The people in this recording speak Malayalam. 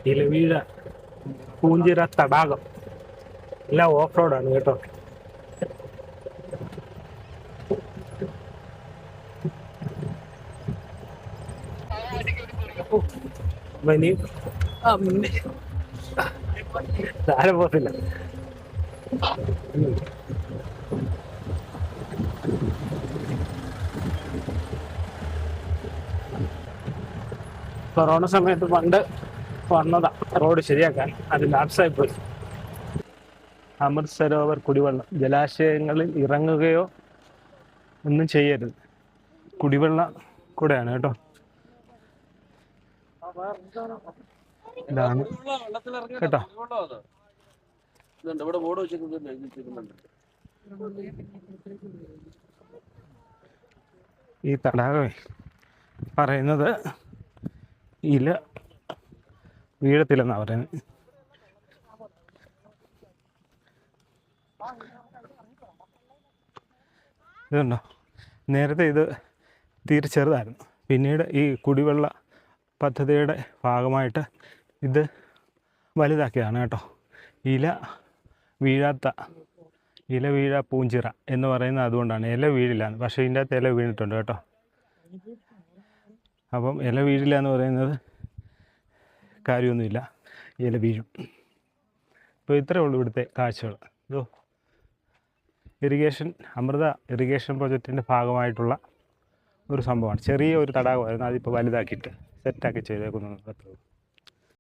ഇലവീഴ പൂഞ്ചിറ തടാകം എല്ലാം ഓഫ് റോഡാണ് കേട്ടോ. ഇനി താഴെ പോകത്തില്ല. കൊറോണ സമയത്ത് പണ്ട് വന്നതാ റോഡ് ശരിയാക്കാൻ, അത് ലാപ്സായി പോയി. അമൃത് സരോവർ കുടിവെള്ളം, ജലാശയങ്ങളിൽ ഇറങ്ങുകയോ ഒന്നും ചെയ്യരുത്. കുടിവെള്ളം കൂടെയാണ് കേട്ടോ. ഇതാണ് കേട്ടോ. ഈ തടാകമേ പറയുന്നത് ഇല വീഴത്തില്ലെന്നാണ് പറയുന്നത്. ഇതുണ്ടോ, നേരത്തെ ഇത് തീരെ ചെറുതായിരുന്നു. പിന്നീട് ഈ കുടിവെള്ള പദ്ധതിയുടെ ഭാഗമായിട്ട് ഇത് വലുതാക്കിയതാണ് കേട്ടോ. ഇല വീഴ പൂഞ്ചിറ എന്ന് പറയുന്നത് അതുകൊണ്ടാണ്. ഇല വീഴില്ല, പക്ഷേ ഇതിൻ്റെ അകത്ത് ഇല വീണിട്ടുണ്ട് കേട്ടോ. അപ്പം ഇല വീഴില്ല എന്ന് പറയുന്നത് കാര്യമൊന്നുമില്ല, ഇല വീഴും. അപ്പോൾ ഇത്രയേ ഉള്ളൂ ഇവിടുത്തെ കാഴ്ചകൾ. ഇതോ അമൃത ഇറിഗേഷൻ പ്രോജക്റ്റിൻ്റെ ഭാഗമായിട്ടുള്ള ഒരു സംഭവമാണ്. ചെറിയ ഒരു തടാകമായിരുന്നു, അതിപ്പോൾ വലുതാക്കിയിട്ട് സെറ്റാക്കി ചെയ്തേക്കുന്നു.